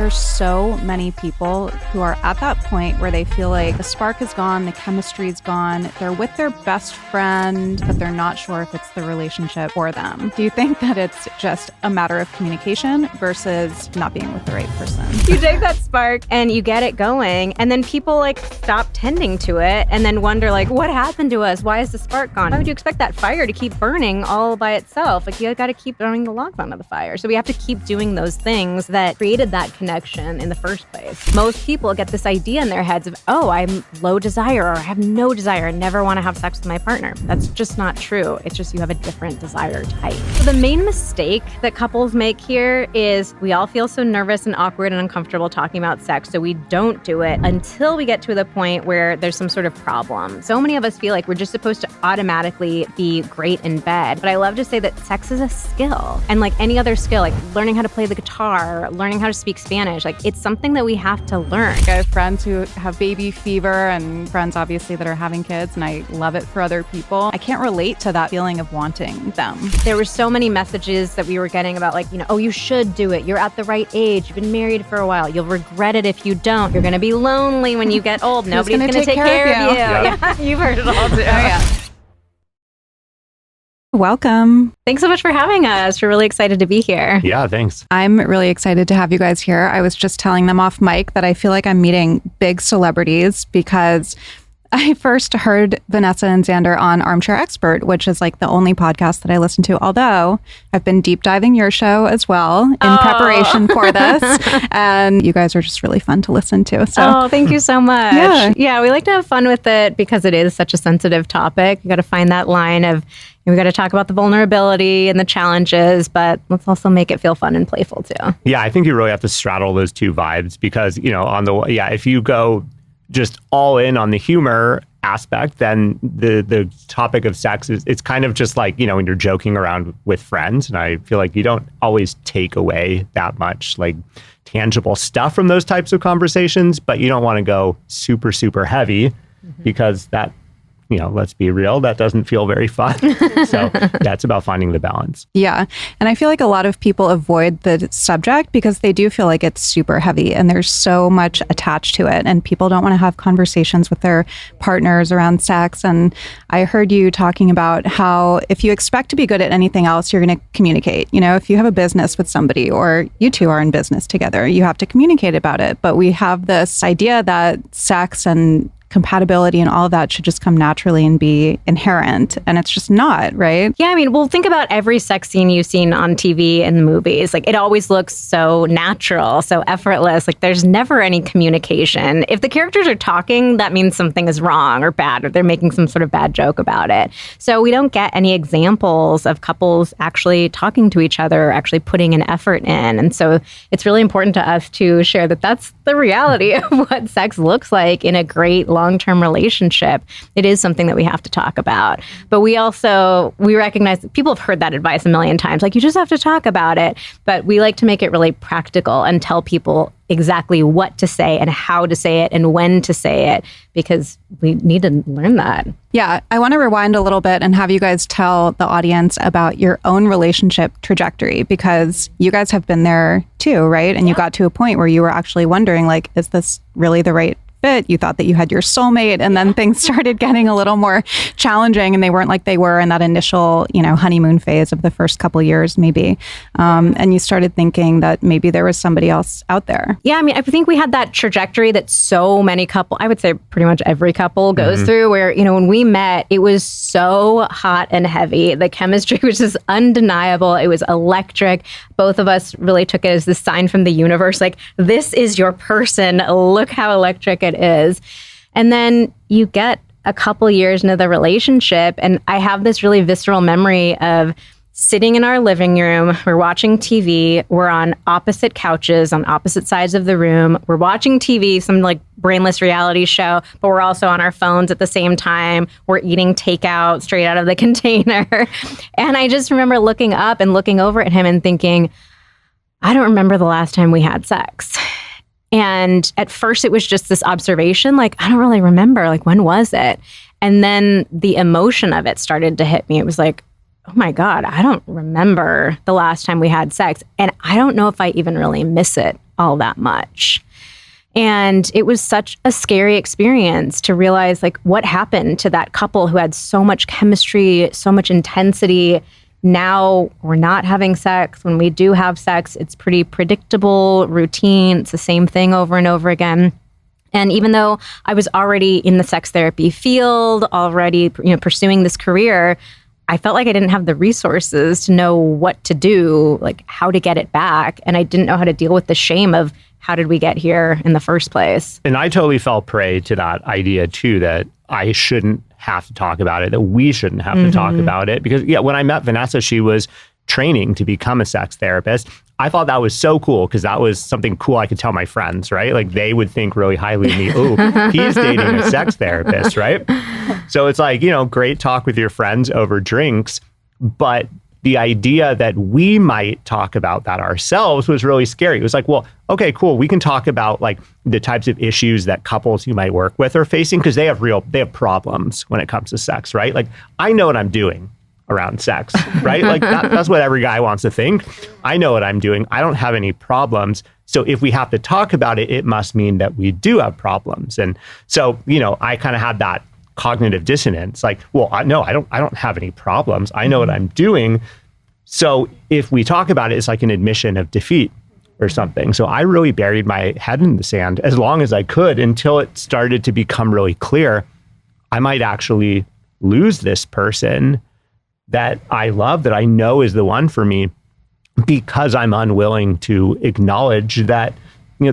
There's so many people who are at that point where they feel like the spark is gone, the chemistry is gone, they're with their best friend, but they're not sure if it's the relationship for them. Do you think that it's just a matter of communication versus not being with the right person? You take that spark and you get it going, and then people like stop tending to it and then wonder like, what happened to us? Why is the spark gone? How would you expect that fire to keep burning all by itself? Like, you got to keep throwing the logs onto the fire. So we have to keep doing those things that created that connection in the first place. Most people get this idea in their heads of, oh, I'm low desire, or I have no desire, I never want to have sex with my partner. That's just not true. It's just you have a different desire type. So the main mistake that couples make here is we all feel so nervous and awkward and uncomfortable talking about sex, so we don't do it until we get to the point where there's some sort of problem. So many of us feel like we're just supposed to automatically be great in bed. But I love to say that sex is a skill. And like any other skill, like learning how to play the guitar, learning how to speak Spanish, like it's something that we have to learn. I have friends who have baby fever and friends obviously that are having kids, and I love it for other people. I can't relate to that feeling of wanting them. There were so many messages that we were getting about like, oh, you should do it. You're at the right age. You've been married for a while. You'll regret it if you don't. You're going to be lonely when you get old. Nobody's going to take care of you. Yeah, you've heard it all too. Yeah. Welcome. Thanks so much for having us. We're really excited to be here. Yeah, thanks. I'm really excited to have you guys here. I was just telling them off mic that I feel like I'm meeting big celebrities because I first heard Vanessa and Xander on Armchair Expert, which is like the only podcast that I listen to, although I've been deep diving your show as well in preparation for this. And you guys are just really fun to listen to. So thank you so much. Yeah, we like to have fun with it because it is such a sensitive topic. You got to find that line of, we got to talk about the vulnerability and the challenges, but let's also make it feel fun and playful too. Yeah, I think you really have to straddle those two vibes because, if you go just all in on the humor aspect, then the topic of sex it's kind of just like, when you're joking around with friends. And I feel like you don't always take away that much like tangible stuff from those types of conversations, but you don't want to go super, super heavy because that, let's be real, that doesn't feel very fun. So that's about finding the balance. Yeah. And I feel like a lot of people avoid the subject because they do feel like it's super heavy and there's so much attached to it. And people don't want to have conversations with their partners around sex. And I heard you talking about how if you expect to be good at anything else, you're going to communicate. If you have a business with somebody or you two are in business together, you have to communicate about it. But we have this idea that sex and compatibility and all of that should just come naturally and be inherent. And it's just not, right? Yeah, think about every sex scene you've seen on TV and movies. Like, it always looks so natural, so effortless. Like, there's never any communication. If the characters are talking, that means something is wrong or bad, or they're making some sort of bad joke about it. So we don't get any examples of couples actually talking to each other, or actually putting an effort in. And so it's really important to us to share that that's the reality of what sex looks like in a great long-term relationship. It is something that we have to talk about. But we recognize that people have heard that advice a million times. Like, you just have to talk about it. But we like to make it really practical and tell people exactly what to say and how to say it and when to say it, because we need to learn that. Yeah, I want to rewind a little bit and have you guys tell the audience about your own relationship trajectory, because you guys have been there too, right? And you got to a point where you were actually wondering, like, is this really the right fit? You thought that you had your soulmate, and then things started getting a little more challenging, and they weren't like they were in that initial, honeymoon phase of the first couple years, maybe. And you started thinking that maybe there was somebody else out there. Yeah, I think we had that trajectory that so many couples, I would say pretty much every couple goes through, where, when we met, it was so hot and heavy. The chemistry was just undeniable. It was electric. Both of us really took it as this sign from the universe, like, this is your person. Look how electric it is. And then you get a couple years into the relationship, and I have this really visceral memory of sitting in our living room. We're watching TV. We're on opposite couches on opposite sides of the room. We're watching TV, some like brainless reality show, but we're also on our phones at the same time. We're eating takeout straight out of the container. And I just remember looking up and looking over at him and thinking, I don't remember the last time we had sex. And at first it was just this observation, like, I don't really remember, like, when was it? And then the emotion of it started to hit me. It was like, oh my God, I don't remember the last time we had sex. And I don't know if I even really miss it all that much. And it was such a scary experience to realize like what happened to that couple who had so much chemistry, so much intensity. Now we're not having sex. When we do have sex, it's pretty predictable, routine. It's the same thing over and over again. And even though I was already in the sex therapy field, already pursuing this career, I felt like I didn't have the resources to know what to do, like how to get it back. And I didn't know how to deal with the shame of how did we get here in the first place? And I totally fell prey to that idea too, that I shouldn't have to talk about it, that we shouldn't have to talk about it. Because when I met Vanessa, she was training to become a sex therapist. I thought that was so cool because that was something cool I could tell my friends, right? Like they would think really highly of me. Oh, he's dating a sex therapist, right? So it's like, great talk with your friends over drinks. But the idea that we might talk about that ourselves was really scary. It was like, well, okay, cool. We can talk about like the types of issues that couples you might work with are facing because they have problems when it comes to sex, right? Like I know what I'm doing around sex, right? Like that's what every guy wants to think. I know what I'm doing. I don't have any problems. So if we have to talk about it, it must mean that we do have problems. And so, I kind of had that cognitive dissonance. Like, well, I don't have any problems. I know what I'm doing. So if we talk about it, it's like an admission of defeat or something. So I really buried my head in the sand as long as I could until it started to become really clear I might actually lose this person that I love, that I know is the one for me, because I'm unwilling to acknowledge that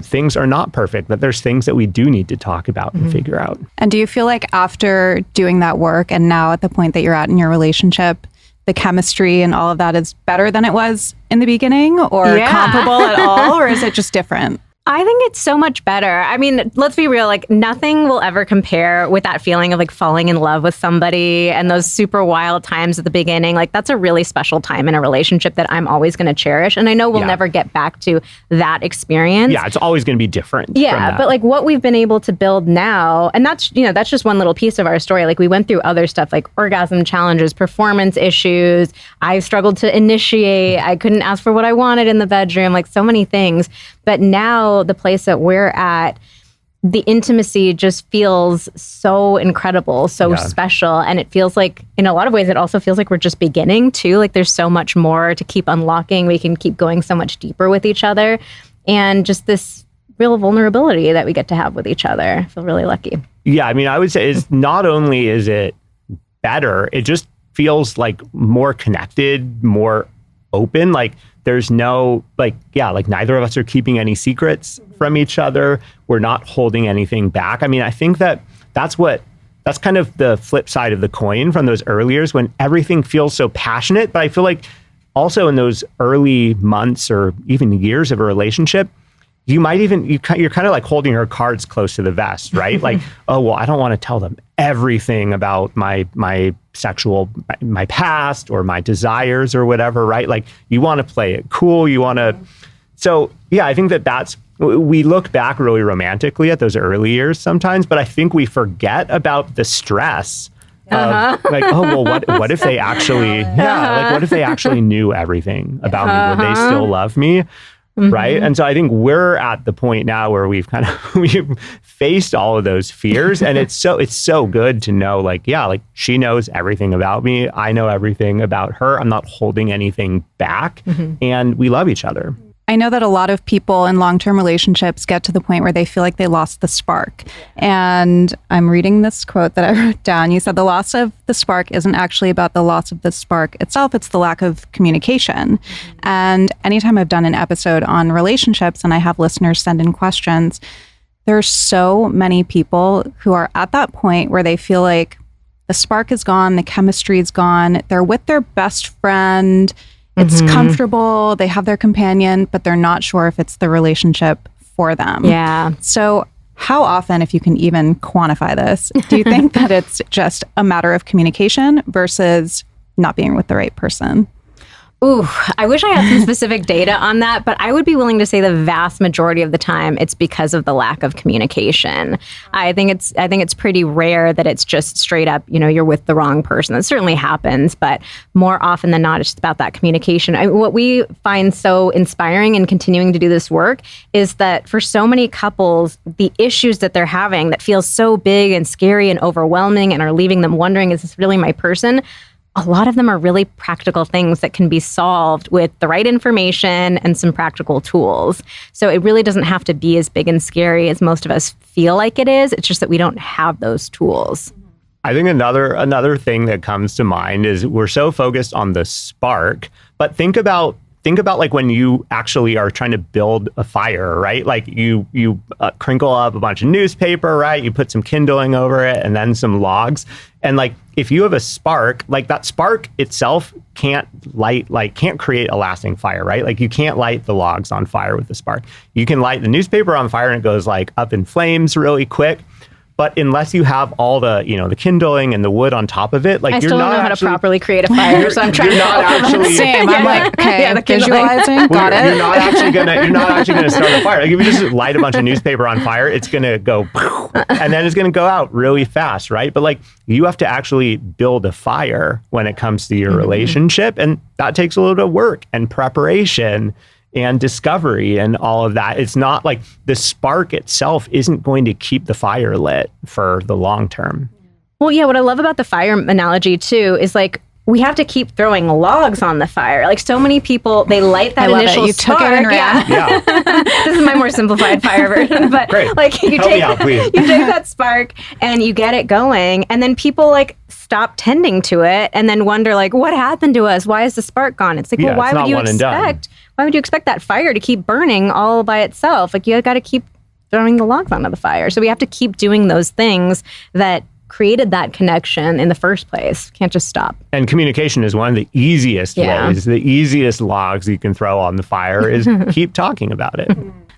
things are not perfect, that there's things that we do need to talk about and figure out. And do you feel like after doing that work and now at the point that you're at in your relationship, the chemistry and all of that is better than it was in the beginning, or comparable at all, or is it just different? I think it's so much better. I mean, let's be real, like nothing will ever compare with that feeling of like falling in love with somebody and those super wild times at the beginning. Like that's a really special time in a relationship that I'm always going to cherish. And I know we'll never get back to that experience. Yeah, it's always going to be different. Yeah, but like what we've been able to build now, and that's, that's just one little piece of our story. Like we went through other stuff like orgasm challenges, performance issues. I struggled to initiate. I couldn't ask for what I wanted in the bedroom, like so many things. But now the place that we're at, the intimacy just feels so incredible, so special. And it feels like, in a lot of ways, it also feels like we're just beginning too. Like there's so much more to keep unlocking. We can keep going so much deeper with each other. And just this real vulnerability that we get to have with each other. I feel really lucky. Yeah, I mean, I would say is not only is it better, it just feels like more connected, more open. Like there's no, like neither of us are keeping any secrets from each other. We're not holding anything back. I mean, I think that's kind of the flip side of the coin from those early years when everything feels so passionate. But I feel like also in those early months or even years of a relationship, you might even, you're kind of like holding her cards close to the vest, right? Like, oh, well, I don't want to tell them everything about my past or my desires or whatever, right? Like you want to play it cool. So yeah, I think we look back really romantically at those early years sometimes, but I think we forget about the stress of like, oh, well, what if they actually, what if they actually knew everything about me? Would they still love me? Right. And so I think we're at the point now where we've faced all of those fears. And it's so good to know, like she knows everything about me. I know everything about her. I'm not holding anything back. And we love each other. I know that a lot of people in long-term relationships get to the point where they feel like they lost the spark. And I'm reading this quote that I wrote down. You said the loss of the spark isn't actually about the loss of the spark itself. It's the lack of communication. And anytime I've done an episode on relationships and I have listeners send in questions, there's so many people who are at that point where they feel like the spark is gone, the chemistry is gone. They're with their best friend. It's comfortable, they have their companion, but they're not sure if it's the relationship for them. Yeah. So how often, if you can even quantify this, do you think that it's just a matter of communication versus not being with the right person? Ooh, I wish I had some specific data on that, but I would be willing to say the vast majority of the time it's because of the lack of communication. I think it's pretty rare that it's just straight up, you're with the wrong person. That certainly happens, but more often than not, it's about that communication. What we find so inspiring in continuing to do this work is that for so many couples, the issues that they're having that feel so big and scary and overwhelming and are leaving them wondering, is this really my person? A lot of them are really practical things that can be solved with the right information and some practical tools. So it really doesn't have to be as big and scary as most of us feel like it is. It's just that we don't have those tools. I think another thing that comes to mind is we're so focused on the spark, but think about like when you actually are trying to build a fire, right? Like you crinkle up a bunch of newspaper, right? You put some kindling over it and then some logs. And like, if you have a spark, like that spark itself can't create a lasting fire, right? Like you can't light the logs on fire with the spark. You can light the newspaper on fire and it goes like up in flames really quick. But unless you have all the, the kindling and the wood on top of it, like I you're still not don't know how to properly create a fire, so I'm trying to not actually. Same. I'm like, okay, Yeah, the kindling. visualizing. Got it. You're not actually gonna start a fire. Like if you just light a bunch of newspaper on fire, it's gonna go, and then it's gonna go out really fast, right? But like you have to actually build a fire when it comes to your relationship, and that takes a little bit of work and preparation and discovery and all of that. It's not like the spark itself isn't going to keep the fire lit for the long term. Well, yeah, what I love about the fire analogy too is like we have to keep throwing logs on the fire. Like so many people, they light that initial spark. Took it and ran. Yeah. This is my more simplified fire version, but Great. like you Help me out, please. you take that spark and you get it going, and then people like stop tending to it and then wonder like, what happened to us? Why is the spark gone? It's like, well, why would you expect that fire to keep burning all by itself? Like you got to keep throwing the logs onto the fire. So we have to keep doing those things that created that connection in the first place. Can't just stop. And communication is one of the easiest ways. The easiest logs you can throw on the fire is keep talking about it.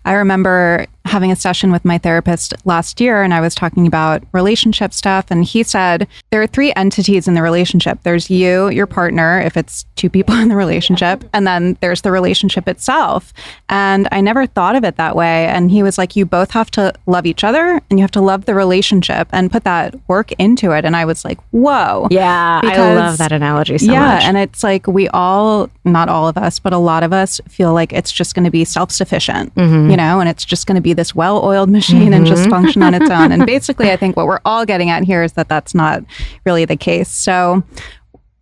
I remember having a session with my therapist last year, and I was talking about relationship stuff. And he said, there are three entities in the relationship. There's you, your partner, if it's two people in the relationship, and then there's the relationship itself. And I never thought of it that way. And he was like, you both have to love each other and you have to love the relationship and put that work into it. And I was like, whoa. Yeah, I love that analogy so much. Yeah, and it's like we all, not all of us, but a lot of us feel like it's just going to be self-sufficient, and it's just going to be this well-oiled machine and just function on its own. And basically, I think what we're all getting at here is that that's not really the case. So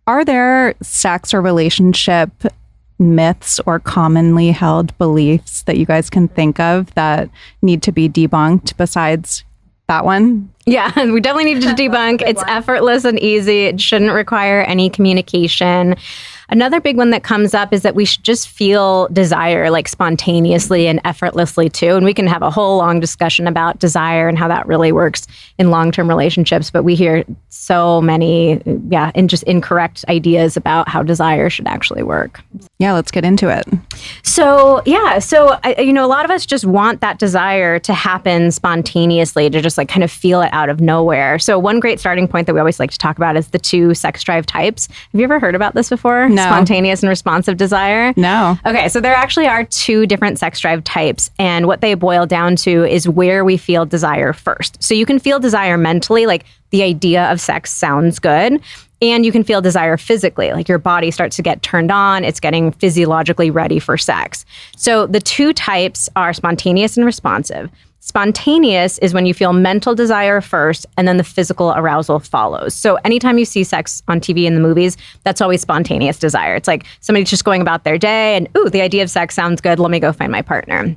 are there sex or relationship myths or commonly held beliefs that you guys can think of that need to be debunked besides that one? Yeah, we definitely need to debunk. It's effortless and easy. It shouldn't require any communication. Another big one that comes up is that we should just feel desire like spontaneously and effortlessly too. And we can have a whole long discussion about desire and how that really works in long-term relationships. But we hear so many, just incorrect ideas about how desire should actually work. Yeah, let's get into it. So a lot of us just want that desire to happen spontaneously, to just like kind of feel it out of nowhere. So one great starting point that we always like to talk about is the two sex drive types. Have you ever heard about this before? No. Spontaneous and responsive desire? No. Okay, so there actually are two different sex drive types, and what they boil down to is where we feel desire first. So you can feel desire mentally, like the idea of sex sounds good, and you can feel desire physically, like your body starts to get turned on, it's getting physiologically ready for sex. So the two types are spontaneous and responsive. Spontaneous is when you feel mental desire first and then the physical arousal follows. So anytime you see sex on TV and the movies, that's always spontaneous desire. It's like somebody's just going about their day and, ooh, the idea of sex sounds good. Let me go find my partner.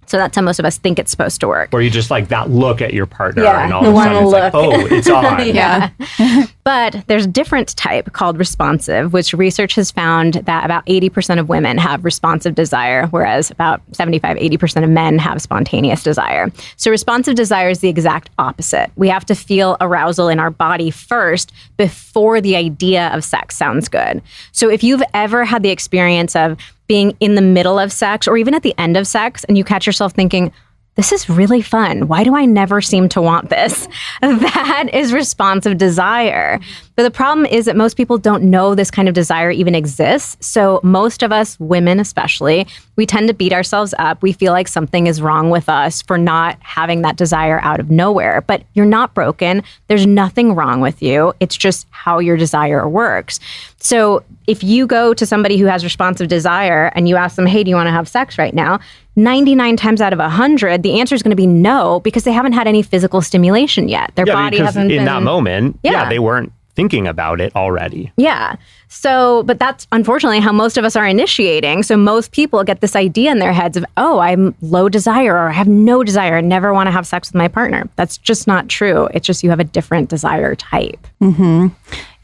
So that's how most of us think it's supposed to work. Or you just like that look at your partner Yeah, and all of a sudden it's like, oh, it's on. Yeah. But there's a different type called responsive, which research has found that about 80% of women have responsive desire, whereas about 75-80% of men have spontaneous desire. So responsive desire is the exact opposite. We have to feel arousal in our body first before the idea of sex sounds good. So if you've ever had the experience of being in the middle of sex or even at the end of sex and you catch yourself thinking, this is really fun. Why do I never seem to want this? That is responsive desire. But the problem is that most people don't know this kind of desire even exists. So most of us, women especially, we tend to beat ourselves up. We feel like something is wrong with us for not having that desire out of nowhere. But you're not broken. There's nothing wrong with you. It's just how your desire works. So if you go to somebody who has responsive desire and you ask them, hey, do you want to have sex right now? 99 times out of 100, the answer is going to be no, because they haven't had any physical stimulation yet. Their body hasn't been... in that moment, they weren't thinking about it already. Yeah. So, but that's unfortunately how most of us are initiating. So most people get this idea in their heads of, oh, I'm low desire, or I have no desire, I never want to have sex with my partner. That's just not true. It's just you have a different desire type. Mm-hmm.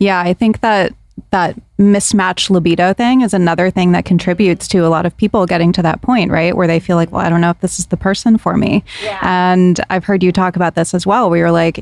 Yeah, I think that mismatched libido thing is another thing that contributes to a lot of people getting to that point, right? Where they feel like, well, I don't know if this is the person for me. Yeah. And I've heard you talk about this as well, where you're like,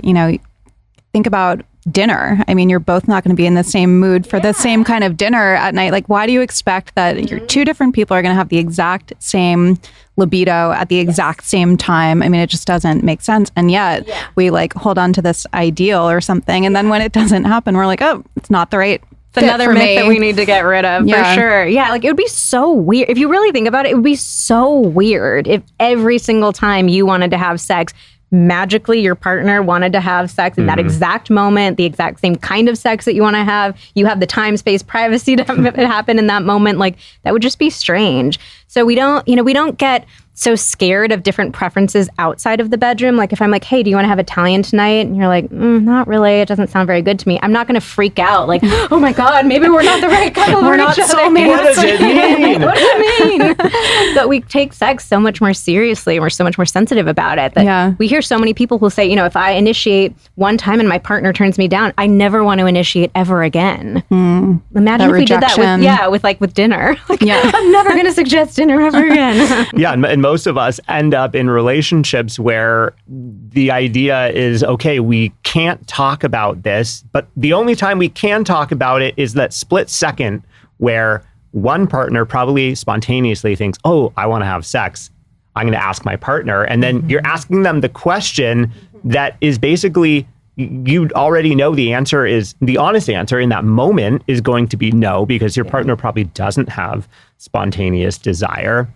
think about dinner. I mean, you're both not going to be in the same mood for the same kind of dinner at night. Like, why do you expect that your two different people are going to have the exact same libido at the exact same time? I mean, it just doesn't make sense. And yet we like hold on to this ideal or something. And then when it doesn't happen, we're like, oh, it's not the right It's another myth that we need to get rid of, for sure. Yeah, like it would be so weird. If you really think about it, it would be so weird if every single time you wanted to have sex, magically your partner wanted to have sex in that exact moment, the exact same kind of sex that you want to have. You have the time, space, privacy to have it happen in that moment. Like, that would just be strange. So we don't get so scared of different preferences outside of the bedroom. Like if I'm like, hey, do you want to have Italian tonight? And you're like, not really. It doesn't sound very good to me. I'm not going to freak out like, oh my God, maybe we're not the right couple. We're not soulmates. What does it mean? What does it mean? But we take sex so much more seriously, and we're so much more sensitive about it that we hear so many people who say, if I initiate one time and my partner turns me down, I never want to initiate ever again. Imagine if we did that with dinner. Like, I'm never going to suggest dinner ever again. And most of us end up in relationships where the idea is, okay, we can't talk about this, but the only time we can talk about it is that split second where one partner probably spontaneously thinks, oh, I want to have sex. I'm going to ask my partner. And then you're asking them the question that is basically, you already know the answer is, the honest answer in that moment is going to be no, because your partner probably doesn't have spontaneous desire.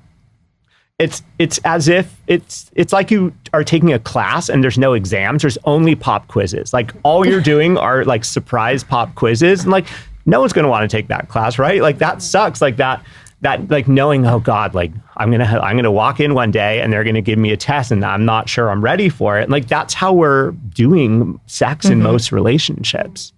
It's as if it's like you are taking a class and there's no exams. There's only pop quizzes. Like all you're doing are like surprise pop quizzes, and like no one's going to want to take that class, right? Like that sucks. Like that like knowing, oh God, like I'm gonna walk in one day and they're gonna give me a test and I'm not sure I'm ready for it. Like that's how we're doing sex in most relationships.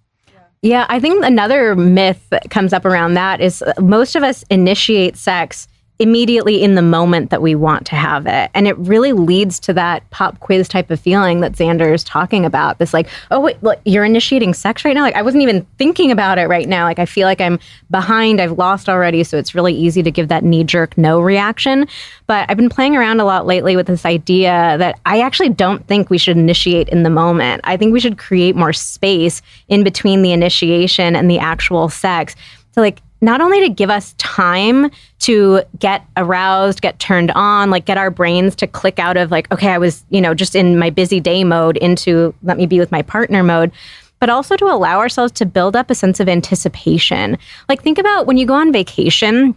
Yeah, I think another myth that comes up around that is most of us initiate sex immediately in the moment that we want to have it. And it really leads to that pop quiz type of feeling that Xander is talking about. This like, oh wait, look, you're initiating sex right now? Like I wasn't even thinking about it right now. Like I feel like I'm behind, I've lost already. So it's really easy to give that knee-jerk no reaction. But I've been playing around a lot lately with this idea that I actually don't think we should initiate in the moment. I think we should create more space in between the initiation and the actual sex. So like, not only to give us time to get aroused, get turned on, like get our brains to click out of like, okay, I was, just in my busy day mode into let me be with my partner mode, but also to allow ourselves to build up a sense of anticipation. Like think about when you go on vacation,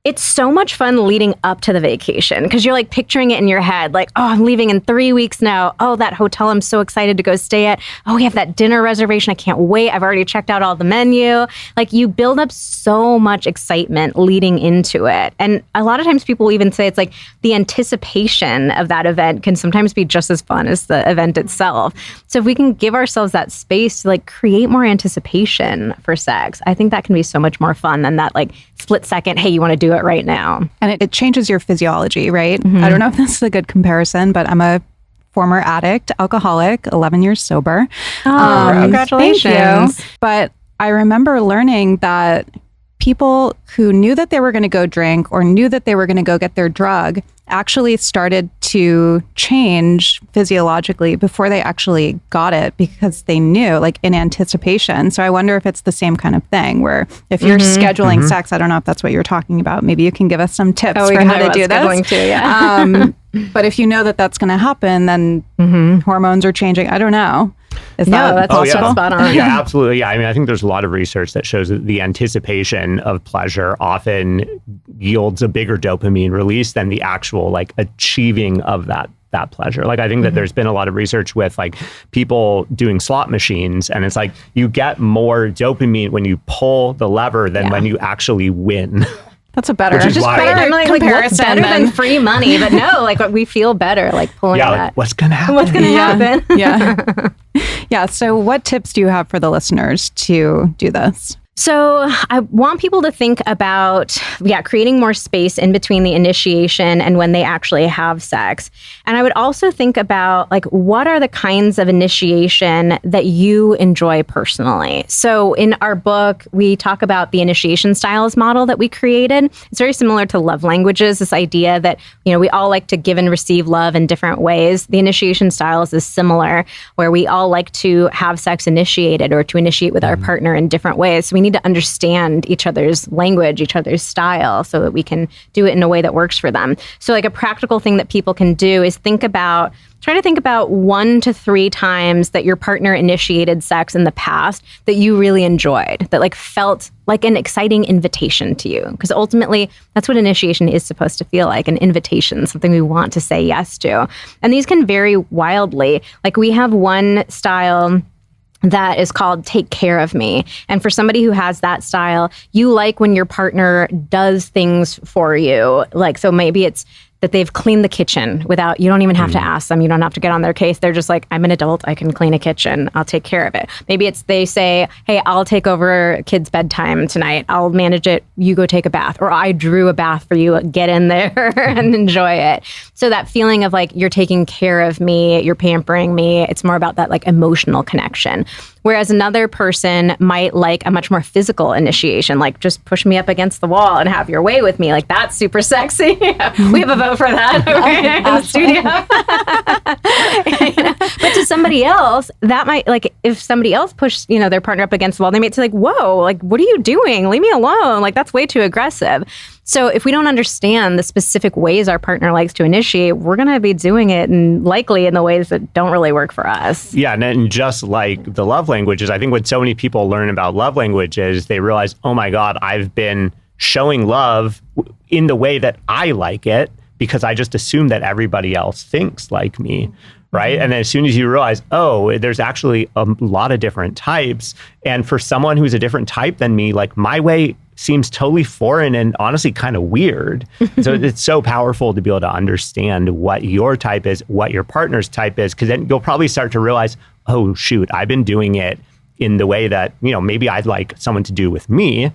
it's so much fun leading up to the vacation because you're like picturing it in your head. Like, oh, I'm leaving in 3 weeks now. Oh, that hotel I'm so excited to go stay at. Oh, we have that dinner reservation. I can't wait. I've already checked out all the menu. Like you build up so much excitement leading into it. And a lot of times people will even say it's like the anticipation of that event can sometimes be just as fun as the event itself. So if we can give ourselves that space to like create more anticipation for sex, I think that can be so much more fun than that like split second, hey, you want to do it right now. And it changes your physiology, right? I don't know if this is a good comparison, but I'm a former addict, alcoholic, 11 years sober. Oh, congratulations. Thank you. But I remember learning that people who knew that they were going to go drink or knew that they were going to go get their drug actually started to change physiologically before they actually got it because they knew, like in anticipation. So I wonder if it's the same kind of thing where if you're scheduling sex, I don't know if that's what you're talking about. Maybe you can give us some tips for how to do this. Too, yeah. But if you know that that's going to happen, then hormones are changing. I don't know. Is No, that that's also possible? spot on. Yeah, absolutely. Yeah, I mean, I think there's a lot of research that shows that the anticipation of pleasure often yields a bigger dopamine release than the actual like achieving of that pleasure. Like I think that there's been a lot of research with like people doing slot machines, and it's like you get more dopamine when you pull the lever than when you actually win. That's a better, Which is why- I'm like, what's better than free money? But no, like we feel better like pulling Yeah, that. like, what's gonna happen? What's going to happen? Yeah. Yeah. So what tips do you have for the listeners to do this? So I want people to think about, creating more space in between the initiation and when they actually have sex. And I would also think about like, what are the kinds of initiation that you enjoy personally? So in our book, we talk about the initiation styles model that we created. It's very similar to love languages, this idea that, we all like to give and receive love in different ways. The initiation styles is similar, where we all like to have sex initiated or to initiate with our partner in different ways. So we need to understand each other's language, each other's style, so that we can do it in a way that works for them. So like a practical thing that people can do is try to think about 1 to 3 times that your partner initiated sex in the past that you really enjoyed, that like felt like an exciting invitation to you. Because ultimately, that's what initiation is supposed to feel like, an invitation, something we want to say yes to. And these can vary wildly. Like we have one style that is called Take Care of Me. And for somebody who has that style, you like when your partner does things for you. Like, so maybe it's that they've cleaned the kitchen without, you don't even have to ask them. You don't have to get on their case. They're just like, I'm an adult. I can clean a kitchen. I'll take care of it. Maybe it's they say, hey, I'll take over kids' bedtime tonight. I'll manage it. You go take a bath. Or I drew a bath for you. Get in there and enjoy it. So that feeling of like, you're taking care of me, you're pampering me. It's more about that like emotional connection. Whereas another person might like a much more physical initiation, like just push me up against the wall and have your way with me. Like that's super sexy. We have a vote for that in the studio. But to somebody else, that might, like if somebody else pushed, their partner up against the wall, they might say like, whoa, like what are you doing? Leave me alone. Like that's way too aggressive. So if we don't understand the specific ways our partner likes to initiate, we're going to be doing it and likely in the ways that don't really work for us. Yeah, and just like the love languages, I think when so many people learn about love languages, they realize, oh my God, I've been showing love in the way that I like it because I just assume that everybody else thinks like me. Right. And then as soon as you realize, oh, there's actually a lot of different types. And for someone who's a different type than me, like my way seems totally foreign and honestly kind of weird. So it's so powerful to be able to understand what your type is, what your partner's type is, because then you'll probably start to realize, oh, shoot, I've been doing it in the way that, maybe I'd like someone to do with me.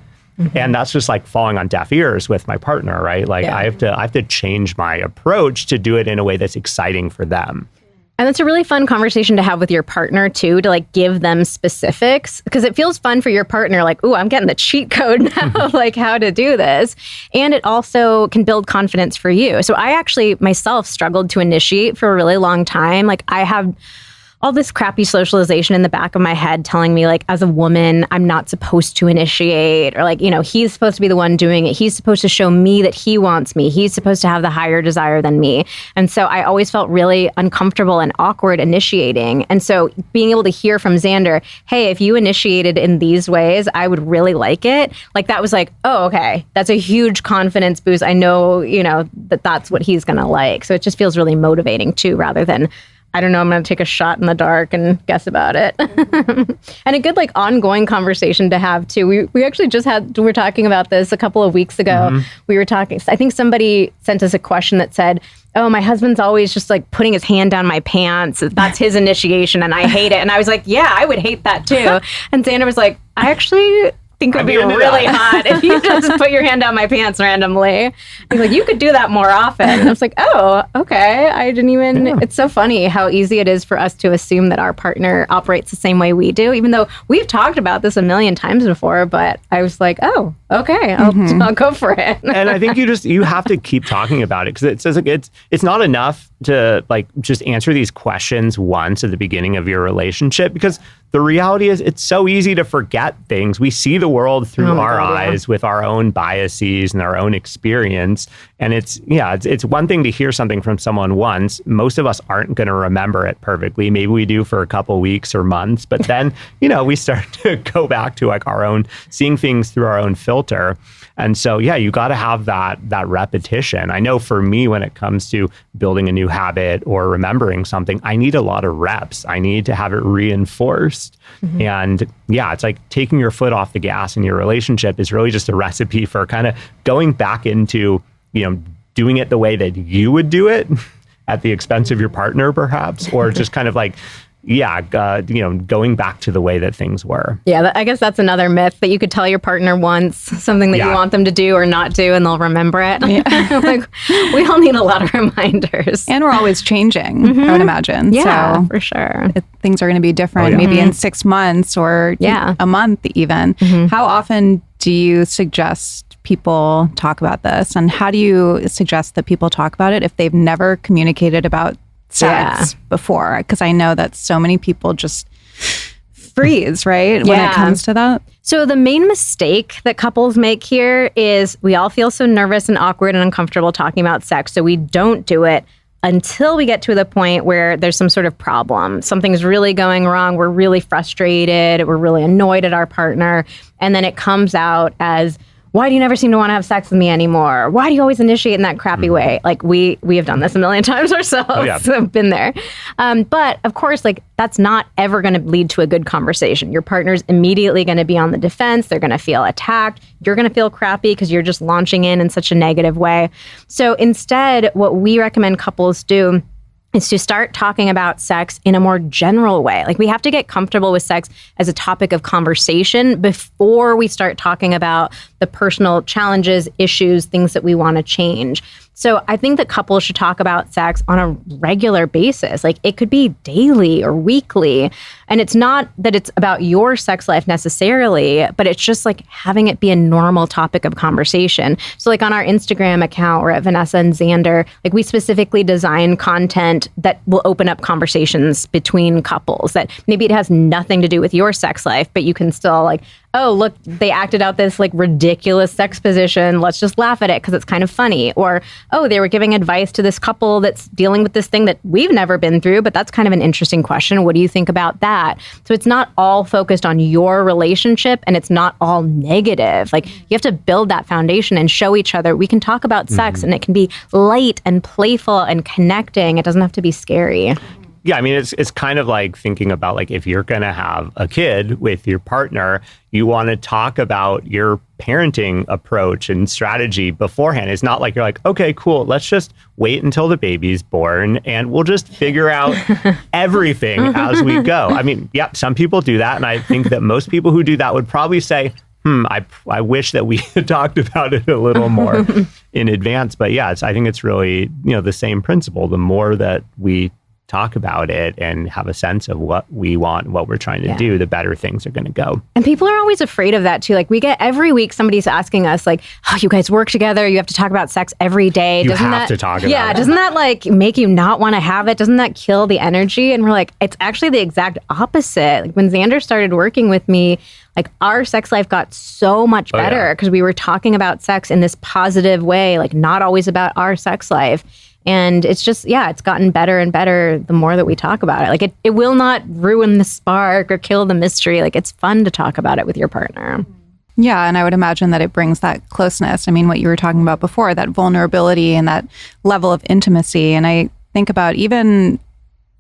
And that's just like falling on deaf ears with my partner, right? Like I have to change my approach to do it in a way that's exciting for them. And it's a really fun conversation to have with your partner too, to like give them specifics, because it feels fun for your partner. Like, ooh, I'm getting the cheat code now of like how to do this. And it also can build confidence for you. So I actually myself struggled to initiate for a really long time. Like I have all this crappy socialization in the back of my head telling me like, as a woman, I'm not supposed to initiate, or like, he's supposed to be the one doing it. He's supposed to show me that he wants me. He's supposed to have the higher desire than me. And so I always felt really uncomfortable and awkward initiating. And so being able to hear from Xander, hey, if you initiated in these ways, I would really like it. Like that was like, oh, okay, that's a huge confidence boost. I know, that that's what he's going to like. So it just feels really motivating too, rather than, I don't know, I'm going to take a shot in the dark and guess about it. And a good like ongoing conversation to have too. We actually just we're talking about this a couple of weeks ago. We were talking, I think somebody sent us a question that said, oh, my husband's always just like putting his hand down my pants. That's his initiation and I hate it. And I was like, yeah, I would hate that too. And Xander was like, I actually think it would be really hot if you just put your hand down my pants randomly. He's like, you could do that more often. And I was like, oh, okay. I didn't even, It's so funny how easy it is for us to assume that our partner operates the same way we do, even though we've talked about this a million times before, but I was like, oh, okay, I'll go for it. And I think you have to keep talking about it, because it says like it's not enough to like just answer these questions once at the beginning of your relationship, because the reality is it's so easy to forget things. We see the world through our eyes with our own biases and our own experience. And it's one thing to hear something from someone once. Most of us aren't going to remember it perfectly. Maybe we do for a couple weeks or months, but then, we start to go back to like our own, seeing things through our own filter. And so, you got to have that repetition. I know for me, when it comes to building a new habit or remembering something, I need a lot of reps. I need to have it reinforced. And it's like taking your foot off the gas in your relationship is really just a recipe for kind of going back into, doing it the way that you would do it at the expense of your partner, perhaps, or just kind of like, going back to the way that things were. Yeah, I guess that's another myth, that you could tell your partner once something that you want them to do or not do, and they'll remember it. Yeah. Like, we all need a lot of reminders. And we're always changing, I would imagine. Yeah, so for sure. Things are going to be different, maybe in 6 months or a month even. How often do you suggest people talk about this? And how do you suggest that people talk about it if they've never communicated about sex before? Because I know that so many people just freeze, right? When it comes to that. So the main mistake that couples make here is we all feel so nervous and awkward and uncomfortable talking about sex, so we don't do it until we get to the point where there's some sort of problem. Something's really going wrong. We're really frustrated. We're really annoyed at our partner. And then it comes out as, why do you never seem to want to have sex with me anymore? Why do you always initiate in that crappy way? Like we have done this a million times ourselves. So I've been there. But of course, like that's not ever going to lead to a good conversation. Your partner's immediately going to be on the defense. They're going to feel attacked. You're going to feel crappy because you're just launching in such a negative way. So instead, what we recommend couples do is to start talking about sex in a more general way. Like we have to get comfortable with sex as a topic of conversation before we start talking about the personal challenges, issues, things that we want to change. So I think that couples should talk about sex on a regular basis. Like it could be daily or weekly. And it's not that it's about your sex life necessarily, but it's just like having it be a normal topic of conversation. So like on our Instagram account, or at Vanessa and Xander, like we specifically design content that will open up conversations between couples, that maybe it has nothing to do with your sex life, but you can still like, oh, look, they acted out this like ridiculous sex position. Let's just laugh at it because it's kind of funny. Or, oh, they were giving advice to this couple that's dealing with this thing that we've never been through, but that's kind of an interesting question. What do you think about that? So it's not all focused on your relationship, and it's not all negative. Like you have to build that foundation and show each other we can talk about sex and it can be light and playful and connecting. It doesn't have to be scary. Yeah, I mean, it's kind of like thinking about like if you're going to have a kid with your partner, you want to talk about your parenting approach and strategy beforehand. It's not like you're like, okay, cool, let's just wait until the baby's born and we'll just figure out everything as we go. I mean, some people do that. And I think that most people who do that would probably say, I wish that we had talked about it a little more in advance. But I think it's really, the same principle. The more that we talk about it and have a sense of what we want, what we're trying to do, the better things are going to go. And people are always afraid of that too. Like we get every week somebody's asking us like, oh, you guys work together. You have to talk about sex every day. You have to talk about it. Doesn't that like make you not want to have it? Doesn't that kill the energy? And we're like, it's actually the exact opposite. Like when Xander started working with me, like our sex life got so much better because we were talking about sex in this positive way, like not always about our sex life. And it's just, it's gotten better and better the more that we talk about it. Like it will not ruin the spark or kill the mystery. Like it's fun to talk about it with your partner. Yeah, and I would imagine that it brings that closeness. I mean, what you were talking about before, that vulnerability and that level of intimacy. And I think about even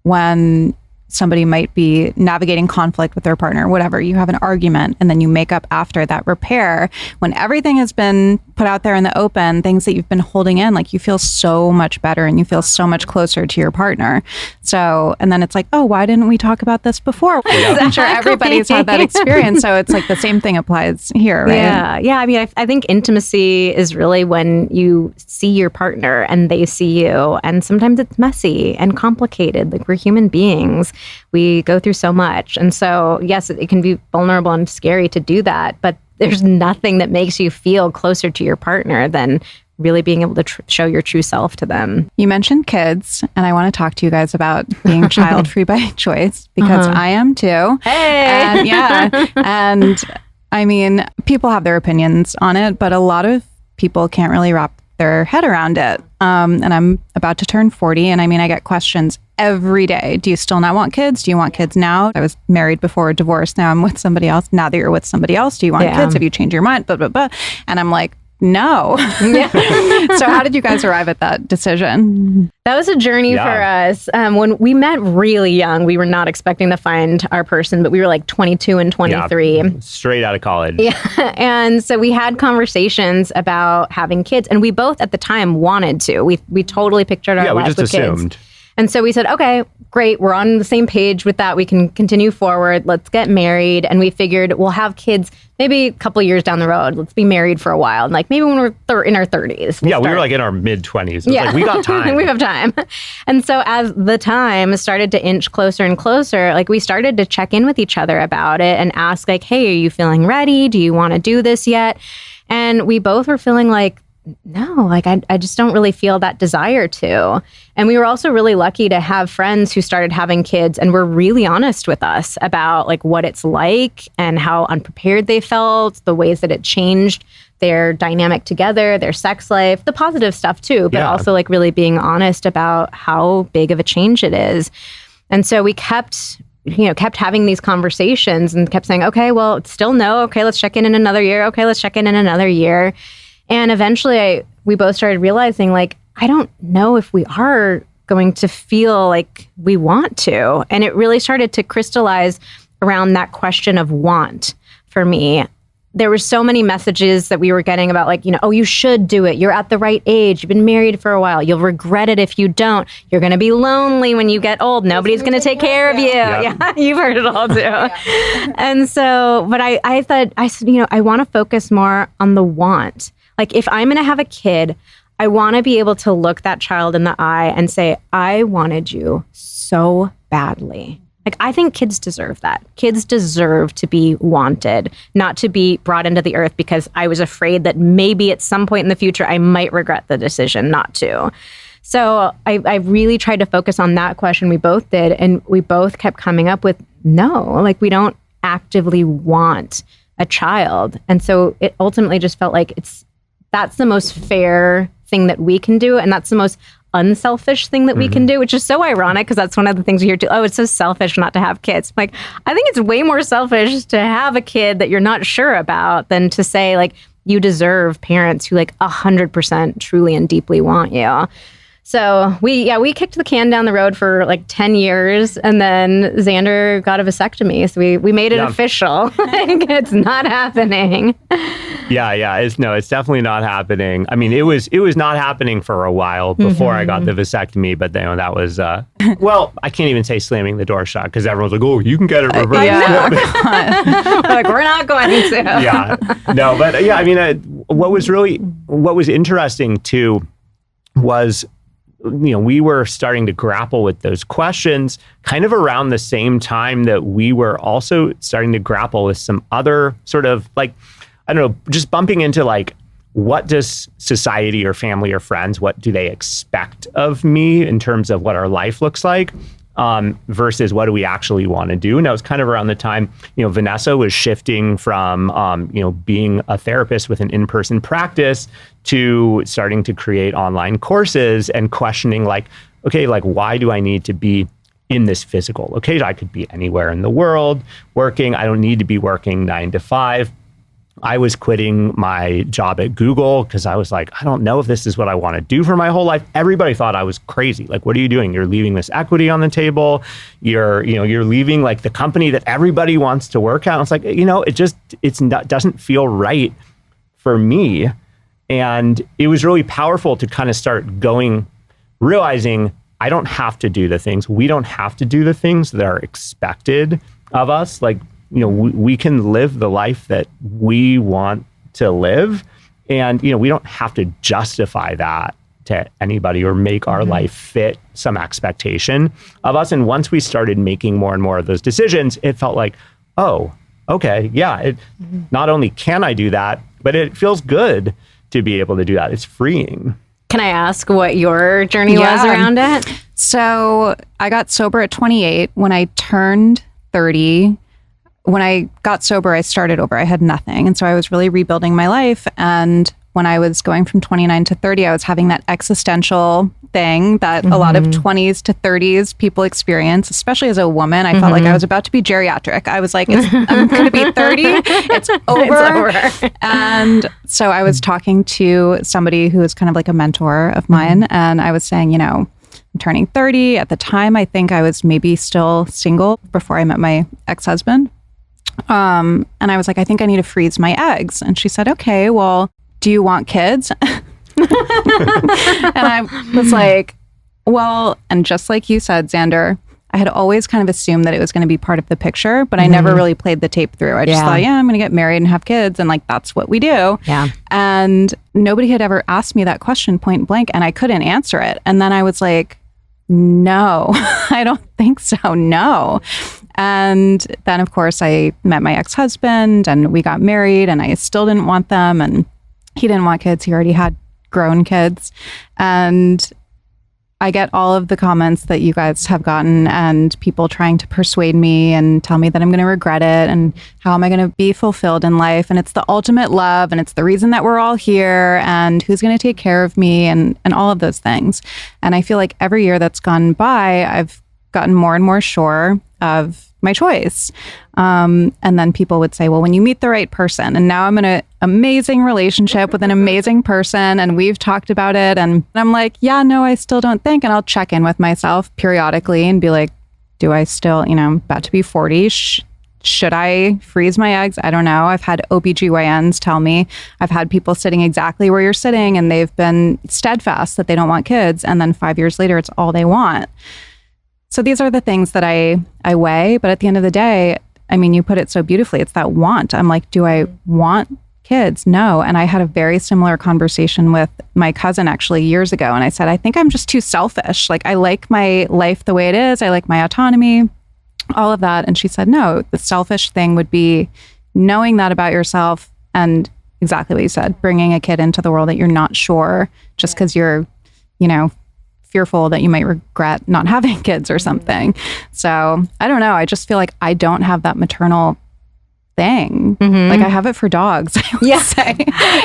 when somebody might be navigating conflict with their partner, whatever, you have an argument and then you make up after that repair. When everything has been put out there in the open, things that you've been holding in, like you feel so much better and you feel so much closer to your partner. So, and then it's like, oh, why didn't we talk about this before? I'm sure everybody's had that experience. So it's like the same thing applies here, right? Yeah. I mean, I think intimacy is really when you see your partner and they see you. And sometimes it's messy and complicated. Like we're human beings. We go through so much. And so, yes, it can be vulnerable and scary to do that. But there's nothing that makes you feel closer to your partner than really being able to show your true self to them. You mentioned kids, and I want to talk to you guys about being child-free by choice, because I am too. Hey! And I mean, people have their opinions on it, but a lot of people can't really wrap their head around it. And I'm about to turn 40, and I mean, I get questions every day. Do you still not want kids? Do you want kids now? I was married before divorce. Now I'm with somebody else. Now that you're with somebody else, do you want kids? Have you changed your mind? Blah, blah, blah. And I'm like, no. So how did you guys arrive at that decision? That was a journey for us. When we met really young, we were not expecting to find our person, but we were like 22 and 23. Yeah, straight out of college. Yeah. And so we had conversations about having kids, and we both at the time wanted to. We totally pictured our lives with kids. Yeah, we just assumed. And so we said, okay, great. We're on the same page with that. We can continue forward. Let's get married. And we figured we'll have kids maybe a couple of years down the road. Let's be married for a while. And like maybe when we're in our 30s. We were like in our mid-20s. Like, we got time. We have time. And so as the time started to inch closer and closer, like we started to check in with each other about it and ask like, hey, are you feeling ready? Do you want to do this yet? And we both were feeling like, no, like I just don't really feel that desire to. And we were also really lucky to have friends who started having kids and were really honest with us about like what it's like and how unprepared they felt, the ways that it changed their dynamic together, their sex life, the positive stuff too, but also like really being honest about how big of a change it is. And so we kept having these conversations and kept saying, okay, well, still no. Okay, let's check in another year. Okay, let's check in another year. And eventually we both started realizing like, I don't know if we are going to feel like we want to. And it really started to crystallize around that question of want for me. There were so many messages that we were getting about like, oh, you should do it. You're at the right age. You've been married for a while. You'll regret it if you don't. You're going to be lonely when you get old. Nobody's going to take care of you. Yeah, you've heard it all too. And so, but I said, I want to focus more on the want. Like if I'm going to have a kid, I want to be able to look that child in the eye and say, I wanted you so badly. Like I think kids deserve that. Kids deserve to be wanted, not to be brought into the earth because I was afraid that maybe at some point in the future I might regret the decision not to. So I really tried to focus on that question. We both did. And we both kept coming up with, no, like we don't actively want a child. And so it ultimately just felt like that's the most fair thing that we can do. And that's the most unselfish thing that we can do, which is so ironic because that's one of the things we hear too. Oh, it's so selfish not to have kids. Like, I think it's way more selfish to have a kid that you're not sure about than to say like, you deserve parents who like 100% truly and deeply want you. So we kicked the can down the road for like 10 years and then Xander got a vasectomy. So we made it official. Like, it's not happening. Yeah. It's definitely not happening. I mean, it was not happening for a while before I got the vasectomy, but then that was, well, I can't even say slamming the door shut because everyone's like, oh, you can get it reversed. Like, we're not going to. Yeah. No, but yeah, I mean, what was interesting too was, we were starting to grapple with those questions kind of around the same time that we were also starting to grapple with some other sort of like, I don't know, just bumping into like, what does society or family or friends, what do they expect of me in terms of what our life looks like? Versus what do we actually want to do? And that was kind of around the time, Vanessa was shifting from, being a therapist with an in-person practice to starting to create online courses and questioning like, okay, like, why do I need to be in this physical location? I could be anywhere in the world working. I don't need to be working 9 to 5. I was quitting my job at Google because I was like, I don't know if this is what I want to do for my whole life. Everybody thought I was crazy. Like, what are you doing? You're leaving this equity on the table. You're leaving like the company that everybody wants to work at. And it's like, it doesn't feel right for me. And it was really powerful to kind of start realizing I don't have to do the things. We don't have to do the things that are expected of us. Like, we can live the life that we want to live. And, we don't have to justify that to anybody or make our life fit some expectation of us. And once we started making more and more of those decisions, it felt like, oh, okay, yeah, not only can I do that, but it feels good to be able to do that. It's freeing. Can I ask what your journey was around it? So I got sober at 28. When I turned 30, when I got sober, I started over. I had nothing. And so I was really rebuilding my life. And when I was going from 29 to 30, I was having that existential thing that a lot of 20s to 30s people experience, especially as a woman. I felt like I was about to be geriatric. I was like, I'm going to be 30. It's over. And so I was talking to somebody who was kind of like a mentor of mine. And I was saying, you know, I'm turning 30. At the time, I think I was maybe still single before I met my ex-husband. And I was like, I think I need to freeze my eggs. And she said, okay, well, do you want kids? And I was like, well, and just like you said, Xander, I had always kind of assumed that it was going to be part of the picture, but I never really played the tape through. I just thought, yeah, I'm going to get married and have kids. And like, that's what we do. Yeah. And nobody had ever asked me that question point blank, and I couldn't answer it. And then I was like, no, I don't think so. No. And then, of course, I met my ex-husband and we got married, and I still didn't want them. And he didn't want kids. He already had grown kids. And I get all of the comments that you guys have gotten, and people trying to persuade me and tell me that I'm going to regret it, and how am I going to be fulfilled in life? And it's the ultimate love, and it's the reason that we're all here, and who's going to take care of me, and all of those things. And I feel like every year that's gone by, I've gotten more and more sure of my choice. And then people would say, well, when you meet the right person, and now I'm in an amazing relationship with an amazing person, and we've talked about it. And I'm like, yeah, no, I still don't think. And I'll check in with myself periodically and be like, do I still, you know, I'm about to be 40. Should I freeze my eggs? I don't know. I've had OBGYNs tell me. I've had people sitting exactly where you're sitting, and they've been steadfast that they don't want kids. And then 5 years later, it's all they want. So these are the things that I weigh. But at the end of the day, I mean, you put it so beautifully. It's that want. I'm like, do I want kids? No. And I had a very similar conversation with my cousin actually years ago. And I said, I think I'm just too selfish. Like, I like my life the way it is. I like my autonomy, all of that. And she said, no, the selfish thing would be knowing that about yourself, and exactly what you said, bringing a kid into the world that you're not sure just because you're, you know, fearful that you might regret not having kids or something. So I don't know. I just feel like I don't have that maternal thing. Like, I have it for dogs. I say.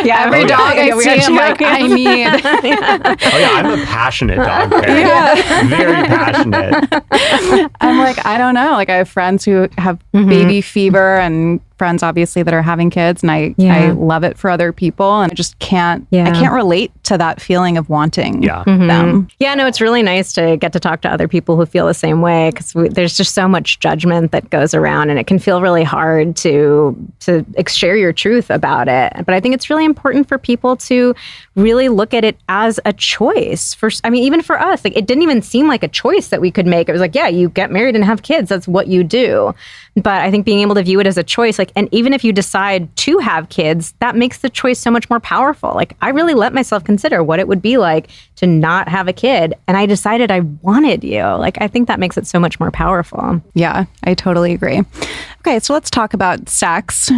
Yeah, every dog I see, I'm like, I need. Oh yeah, I'm a passionate dog parent. Very passionate. I'm like, I don't know. Like, I have friends who have baby fever, and friends obviously that are having kids, and I love it for other people, and I just can't I can't relate to that feeling of wanting them. Yeah, no, it's really nice to get to talk to other people who feel the same way, because there's just so much judgment that goes around, and it can feel really hard to share your truth about it. But I think it's really important for people to really look at it as a choice. I mean, even for us, like, it didn't even seem like a choice that we could make. It was like, yeah, you get married and have kids. That's what you do. But I think being able to view it as a choice, like, and even if you decide to have kids, that makes the choice so much more powerful. Like, I really let myself consider what it would be like to not have a kid, and I decided I wanted you. Like, I think that makes it so much more powerful. Yeah, I totally agree. Okay, so let's talk about sex.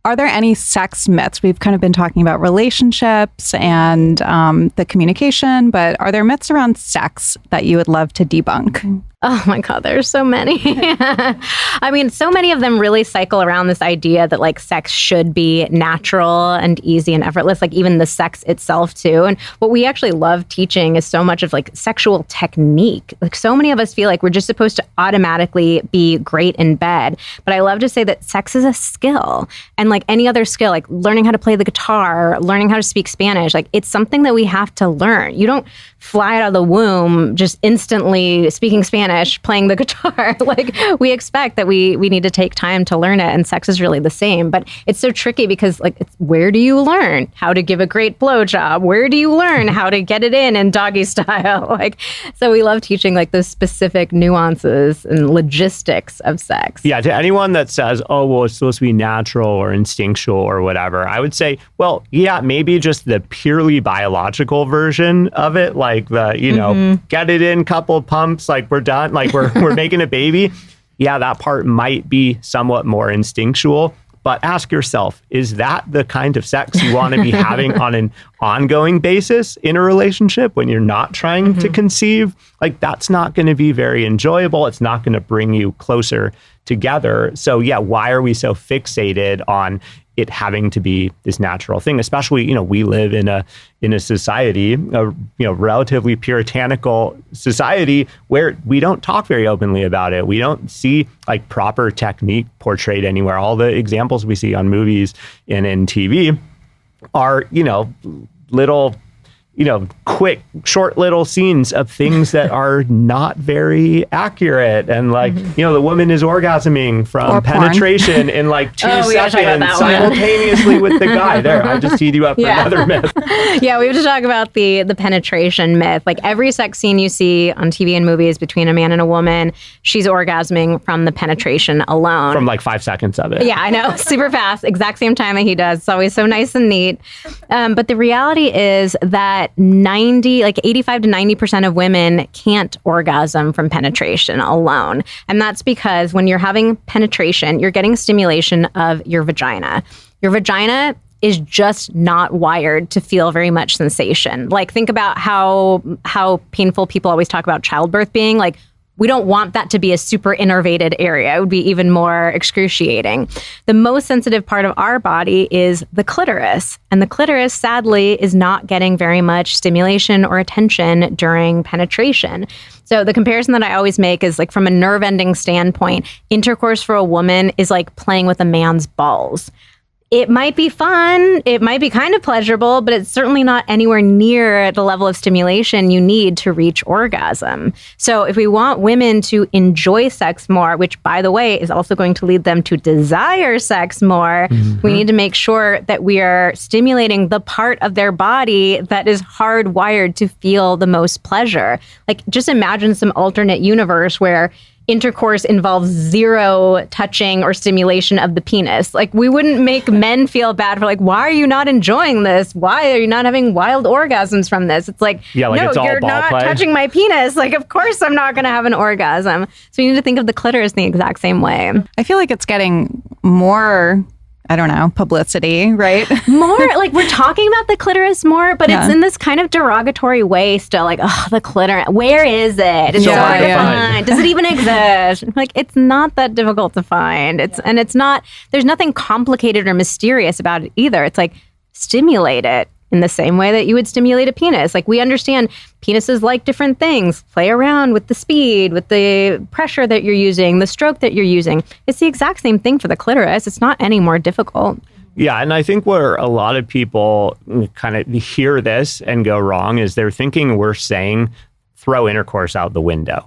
Are there any sex myths? We've kind of been talking about relationships and the communication, but are there myths around sex that you would love to debunk? Oh my God, there's so many. I mean, so many of them really cycle around this idea that like sex should be natural and easy and effortless, like even the sex itself too. And what we actually love teaching is so much of like sexual technique. Like so many of us feel like we're just supposed to automatically be great in bed. But I love to say that sex is a skill. And like any other skill, like learning how to play the guitar, learning how to speak Spanish, like it's something that we have to learn. You don't fly out of the womb just instantly speaking Spanish, playing the guitar. Like we expect that we need to take time to learn it, and sex is really the same. But it's so tricky because like, where do you learn how to give a great blowjob? Where do you learn how to get it in doggy style? Like, so we love teaching like those specific nuances and logistics of sex. Yeah, to anyone that says, oh, well, it's supposed to be natural or instinctual or whatever, I would say, well, yeah, maybe just the purely biological version of it, like the, you know, get it in, couple pumps, like we're done, like we're making a baby. yeah, that part might be somewhat more instinctual. But ask yourself, is that the kind of sex you want to be having on an ongoing basis in a relationship when you're not trying to conceive? Like, that's not going to be very enjoyable. It's not going to bring you closer together. So yeah, why are we so fixated on it having to be this natural thing? Especially, we live in a society, relatively puritanical society where we don't talk very openly about it. We don't see like proper technique portrayed anywhere. All the examples we see on movies and in TV are, little, quick, short little scenes of things that are not very accurate. And like, the woman is orgasming from penetration in like 2 seconds simultaneously with the guy. There, I just teed you up for another myth. Yeah, we have to talk about the penetration myth. Like every sex scene you see on TV and movies between a man and a woman, she's orgasming from the penetration alone. From like 5 seconds of it. Yeah, I know. Super fast. Exact same time that he does. It's always so nice and neat. But the reality is that 85 to 90% of women can't orgasm from penetration alone. And that's because when you're having penetration, you're getting stimulation of your vagina. Your vagina is just not wired to feel very much sensation. Like think about how painful people always talk about childbirth being. Like, we don't want that to be a super innervated area. It would be even more excruciating. The most sensitive part of our body is the clitoris. And the clitoris, sadly, is not getting very much stimulation or attention during penetration. So the comparison that I always make is like from a nerve ending standpoint, intercourse for a woman is like playing with a man's balls. It might be fun, it might be kind of pleasurable, but it's certainly not anywhere near the level of stimulation you need to reach orgasm. So if we want women to enjoy sex more, which by the way is also going to lead them to desire sex more, we need to make sure that we are stimulating the part of their body that is hardwired to feel the most pleasure. Like just imagine some alternate universe where intercourse involves zero touching or stimulation of the penis. Like we wouldn't make men feel bad for like, why are you not enjoying this? Why are you not having wild orgasms from this? It's like, no, it's all you're not play. Touching my penis. Like, of course I'm not going to have an orgasm. So you need to think of the clitoris the exact same way. I feel like it's getting more, I don't know, publicity, right? More like we're talking about the clitoris more, but it's in this kind of derogatory way still. Like, oh, the clitoris, where is it? It's so hard to find. Does it even exist? Like, it's not that difficult to find. And it's not, there's nothing complicated or mysterious about it either. It's like, stimulate it in the same way that you would stimulate a penis. Like we understand penises like different things. Play around with the speed, with the pressure that you're using, the stroke that you're using. It's the exact same thing for the clitoris. It's not any more difficult. Yeah, and I think where a lot of people kind of hear this and go wrong is they're thinking we're saying throw intercourse out the window.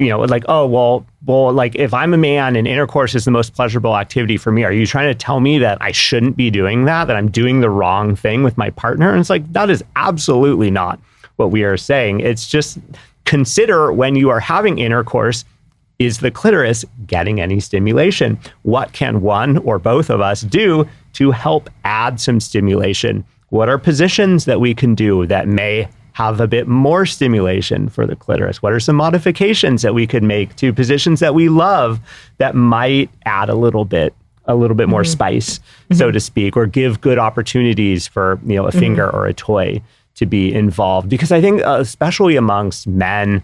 Like, oh, well, like if I'm a man and intercourse is the most pleasurable activity for me, are you trying to tell me that I shouldn't be doing that I'm doing the wrong thing with my partner? And it's like, that is absolutely not what we are saying. It's just consider when you are having intercourse, is the clitoris getting any stimulation? What can one or both of us do to help add some stimulation? What are positions that we can do that may have a bit more stimulation for the clitoris? What are some modifications that we could make to positions that we love that might add a little bit more spice, so to speak, or give good opportunities for, a finger or a toy to be involved? Because I think especially amongst men,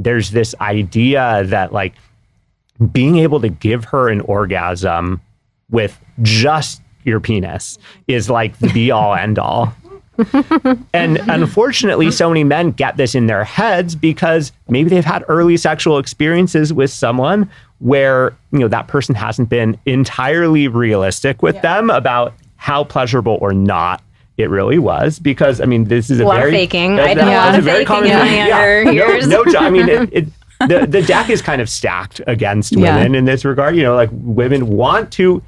there's this idea that like being able to give her an orgasm with just your penis is like the be all end all. And unfortunately, so many men get this in their heads because maybe they've had early sexual experiences with someone where, that person hasn't been entirely realistic with them about how pleasurable or not it really was. Because, I mean, this is a lot of faking. I know a lot of faking in my younger years. I mean, the deck is kind of stacked against women in this regard. Like women want to,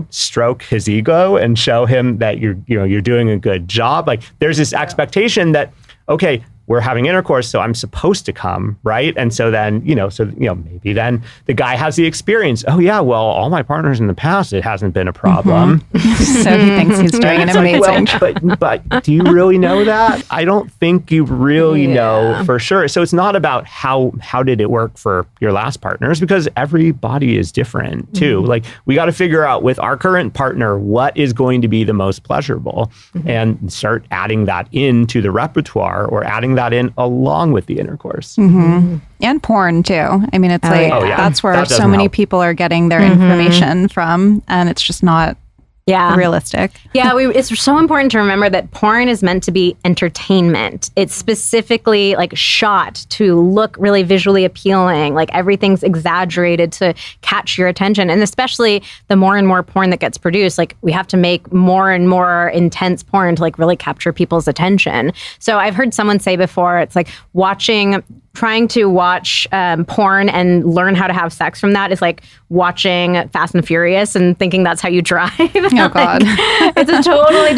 stroke his ego and show him that you're doing a good job. Like there's this expectation that, okay, we're having intercourse, so I'm supposed to come, right? And so then, maybe then the guy has the experience. Oh yeah, well, all my partners in the past, it hasn't been a problem. So he thinks he's doing an amazing job. But do you really know that? I don't think you really know for sure. So it's not about how did it work for your last partners, because everybody is different too. Like, we got to figure out with our current partner what is going to be the most pleasurable, and start adding that into the repertoire, or adding that in along with the intercourse. And porn too. I mean, it's that's where that so many help. people are getting their information from, and it's just not realistic. It's so important to remember that porn is meant to be entertainment. It's specifically like shot to look really visually appealing. Like, everything's exaggerated to catch your attention. And especially the more and more porn that gets produced, like, we have to make more and more intense porn to like really capture people's attention. So I've heard someone say before, it's like trying to watch porn and learn how to have sex from that is like watching Fast and Furious and thinking that's how you drive. Oh God. It's a totally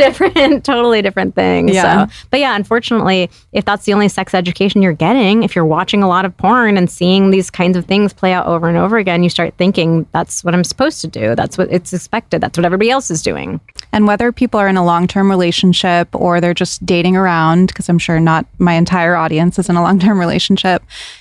different thing. Yeah. So, but yeah, unfortunately, if that's the only sex education you're getting, if you're watching a lot of porn and seeing these kinds of things play out over and over again, you start thinking that's what I'm supposed to do. That's what it's expected. That's what everybody else is doing. And whether people are in a long-term relationship or they're just dating around, because I'm sure not my entire audience is in a long-term relationship,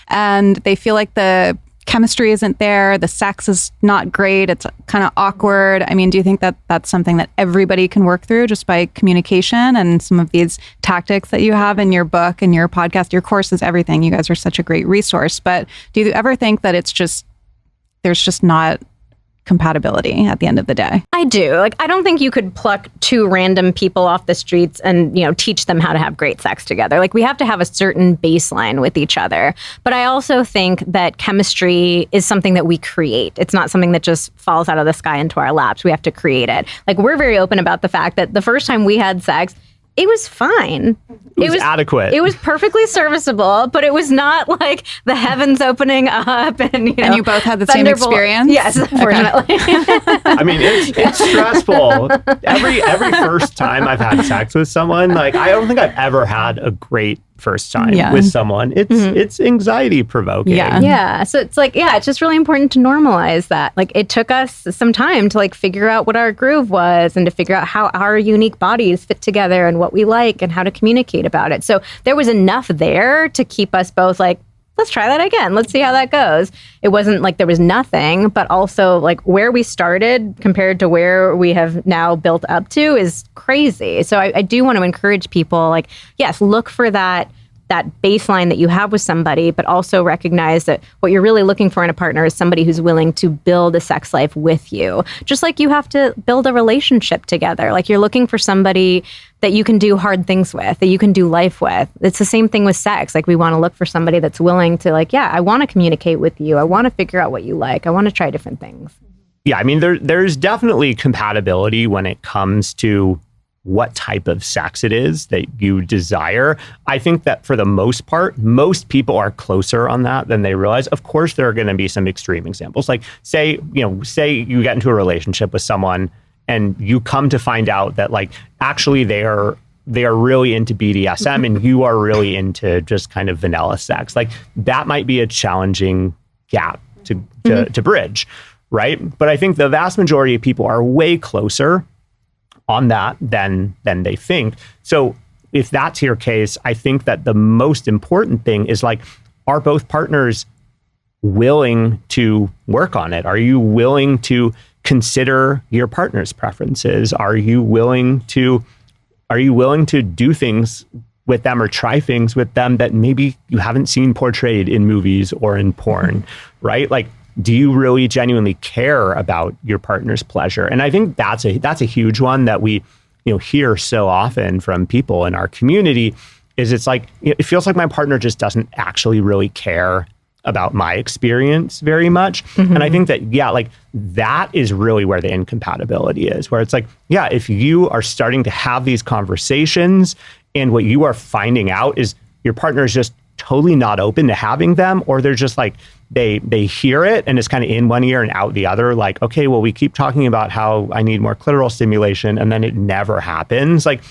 and they feel like the chemistry isn't there, the sex is not great, it's kind of awkward. I mean, do you think that that's something that everybody can work through just by communication and some of these tactics that you have in your book and your podcast, your courses, everything? You guys are such a great resource. But do you ever think that there's just not compatibility at the end of the day? I do. Like, I don't think you could pluck two random people off the streets and, teach them how to have great sex together. Like, we have to have a certain baseline with each other. But I also think that chemistry is something that we create. It's not something that just falls out of the sky into our laps. We have to create it. Like, we're very open about the fact that the first time we had sex, it was fine. It was adequate. It was perfectly serviceable, but it was not like the heavens opening up and, And you both had the same experience? Yes, unfortunately. I mean, it's stressful. Every first time I've had sex with someone, like, I don't think I've ever had a great first time with someone. It's anxiety provoking. Yeah. So it's like, it's just really important to normalize that. Like, it took us some time to like figure out what our groove was and to figure out how our unique bodies fit together and what we like and how to communicate about it. So there was enough there to keep us both like, let's try that again. Let's see how that goes. It wasn't like there was nothing, but also like where we started compared to where we have now built up to is crazy. So I do want to encourage people, like, yes, look for that baseline that you have with somebody, but also recognize that what you're really looking for in a partner is somebody who's willing to build a sex life with you. Just like you have to build a relationship together. Like, you're looking for somebody that you can do hard things with, that you can do life with. It's the same thing with sex. Like, we want to look for somebody that's willing to like, I want to communicate with you. I want to figure out what you like. I want to try different things. Yeah, I mean, there's definitely compatibility when it comes to what type of sex it is that you desire. I think that for the most part, most people are closer on that than they realize. Of course, there are going to be some extreme examples. Like, say you get into a relationship with someone and you come to find out that like actually they are really into BDSM and you are really into just kind of vanilla sex. Like, that might be a challenging gap to bridge, right? But I think the vast majority of people are way closer on that than they think. So if that's your case, I think that the most important thing is like, are both partners willing to work on it? Are you willing to consider your partner's preferences? Are you willing to do things with them or try things with them that maybe you haven't seen portrayed in movies or in porn, right? Like, do you really genuinely care about your partner's pleasure? And I think that's a huge one that we hear so often from people in our community. Is it's like, it feels like my partner just doesn't actually really care about my experience very much. And I think that like that is really where the incompatibility is, where it's like, if you are starting to have these conversations and what you are finding out is your partner is just totally not open to having them, or they're just like, they hear it and it's kind of in one ear and out the other. Like, okay, well, we keep talking about how I need more clitoral stimulation and then it never happens. Like,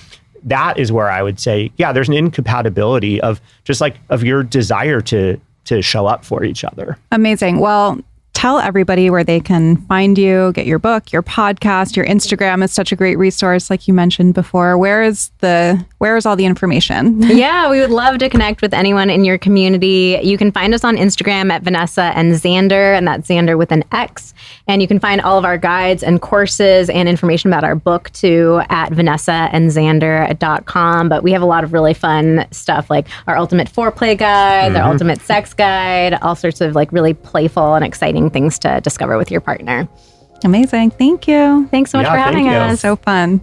that is where I would say, yeah, there's an incompatibility of just like of your desire to show up for each other. Amazing. Well, tell everybody where they can find you, get your book, your podcast, your Instagram is such a great resource, like you mentioned before. Where is all the information? Yeah, we would love to connect with anyone in your community. You can find us on Instagram at Vanessa and Xander, and that's Xander with an X. And you can find all of our guides and courses and information about our book too at vanessaandxander.com. But we have a lot of really fun stuff like our ultimate foreplay guide, our ultimate sex guide, all sorts of like really playful and exciting things to discover with your partner. Amazing. Thank you. Thanks so much for having us. So fun.